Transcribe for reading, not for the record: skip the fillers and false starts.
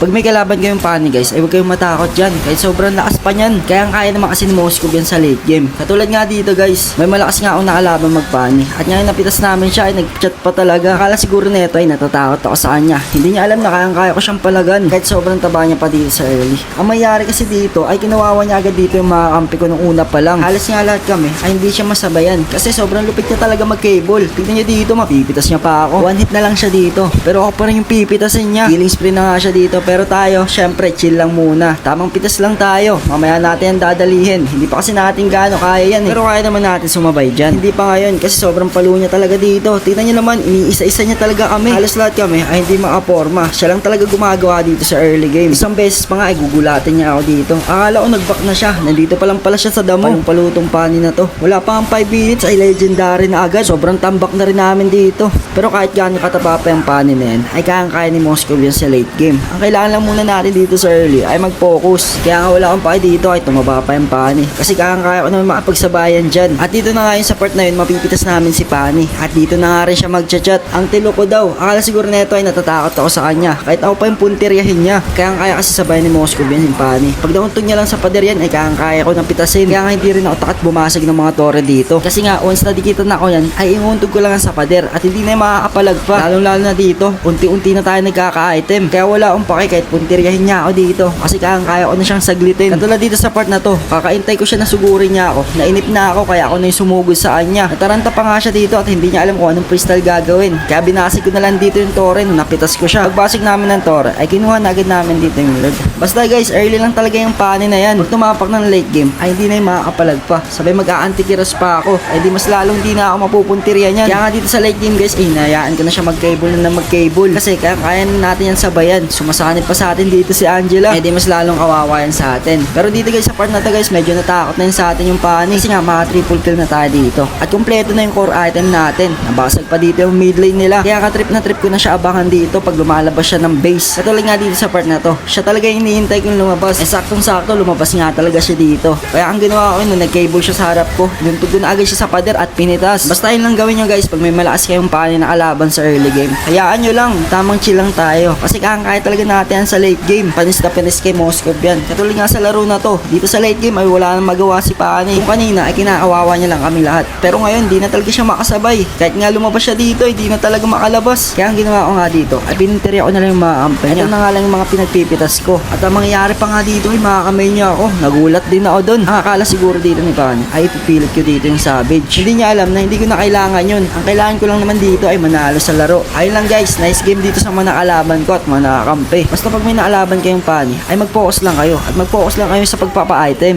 Pag may kalaban kayong Pani guys, ay huwag kayong matakot dyan. Kahit sobrang lakas pa niyan. Kaya naman kasi ni Moskov yan sa late game. Katulad nga dito guys, may malakas nga akong nakalaban mag-Pani. At ngayon napitas namin siya ay nag-chat pa talaga. Akala siguro neto ay natatakot ako sa kanya. Hindi niya alam na kaya ko siyang palagan. Kahit sobrang taba niya pa dito sa early. Ang mayari kasi dito ay kinuwawa niya agad dito yung mga kampi ko nung una pa lang. Halos nga lahat kami ay hindi siya masabayan. Kasi sobrang lupit niya talaga mag-cable. Tignan niyo dito, mapipitas niya pa ako. One hit na lang siya dito. Pero ako pa rin yung pipitasin niya. Healing spree na nga siya dito. Pero tayo, syempre, chill lang muna. Tamang pitas lang tayo. Mamaya natin yan dadalihin. Hindi pa kasi natin gaano kaya yan eh. Pero kaya naman natin sumabay dyan. Hindi pa ngayon kasi sobrang palo niya talaga dito. Tignan niyo naman, iniisa-isa niya talaga kami. Halos lahat kami ay hindi makaporma. Siya lang talaga gumagawa dito sa early game. Isang beses pa nga ay gugulatin niya ako dito. Akala ko nag-back na siya. Nandito pa lang pala siya sa damo. Yung palutong Pani na to. Wala pa ang 5 minutes ay legendary na agad. Sobrang tambak na rin namin dito. Pero kahit gaano kataba pa yung Pani na yan, ay kaya ni Moskov yan sa late game. Ang kailangan lang muna natin dito sa early ay mag-focus. Kaya nga wala akong pake dito ay tumaba pa yung Pani. Kasi kaya ko naman makapagsabayan dyan. At dito na nga yung sa part na yun, mapipitas namin si Pani. At dito na nga rin siya mag-chat. Ang tilo ko daw. Akala siguro neto ay natatakot ako sa kanya. Kahit ako pa yung puntiryahin niya. Kaya kasi sabayan ni Moskov yan yung Pani. Pag nauntog niya lang sa pader yan ay kaya ko nang pitasin. Kaya nga hindi rin ako takat bumasag ng mga tore dito. Kasi nga once na dikitan na ako yan ay iuntog ko lang sa pader. At hindi na makakapalag pa. Lalo na dito. Unti-unti na tayo nagkaka-item. Kaya wala akong pake kahit puntiryahin niya ako dito. Kasi kaya ko na siyang saglitin. Katulad dito sa part na to. Kakaintay ko siya na sugurin niya ako. Nainip na ako kaya ako na yung sumugod sa kanya. Nataranta pa nga siya dito at hindi niya alam kung anong crystal gagawin. Kaya binasig ko na lang dito yung tore. Napitas ko siya. Pagbasig namin ng tore ay kinuha na agad namin dito yung lord. Basta guys, early lang talaga yung Pani na yan. Pag tumapak ng late game ay hindi na yung makakapalag pa. Sabay mag-a-antikiras pa ako. Ay di mas lalong di na ako mapupuntiryan yan. Kaya nga dito sa late game guys, ay hinayaan ko na siya mag-cable na mag-cable. Kasi kaya natin yan sabayan. Sumasanib pa sa atin dito si Angela. Ay di mas lalong kawawa yan sa atin. Pero dito guys, sa part na to guys, medyo natakot na yun sa atin yung Pani. Kasi nga mga triple kill na tayo dito. At kumpleto na yung core item natin. Nabasag pa dito yung mid lane nila. Kaya ka-trip na trip ko na siya abangan dito pag lumalabas siya ng base. Katulad nga dito sa part na to. Siya talaga yung hinihintay kong lumabas. Eh saktong-sakto lumabas nga talaga siya dito. Kaya ang ginawa ko yun, nag-cable siya sa harap ko. Nuntog ko na agad siya sa pader at pinitas. Basta yun lang gawin nyo guys pag may malakas kayong Pani na kalaban sa early game. Hayaan nyo lang, tamang chill lang tayo. Kasi kaya talaga natin sa late game. Panis na panis kay Moskov yan. Katulad nga sa laro na to. Dito sa late game ay wala nang magawa si Pani. Kung kanina ay kinakawawa niya lang kami lahat. Pero ngayon di na talaga siya makasabay. Kahit nga lumabas siya dito, di na talaga makalabas. Kaya ang ginawa ko nga dito ay pininterya ko na lang yung mga kampan niya. Ito na nga lang yung mga pinagpipitas ko. At ang mangyayari pa nga dito ay makakamay niya ako. Nagulat din ako doon. Ang akala siguro dito ni Pani ay ipipilit ko dito yung Savage. Hindi niya alam na hindi ko na kailangan yun. Ang kailangan ko lang naman dito ay manalo sa laro. Ayun lang guys, nice game dito sa mga nakalaban ko at mga nakakampi. Basta pag may nakalaban kayong Pani ay mag-focus lang kayo at mag-focus lang kayo sa pagpapa-item.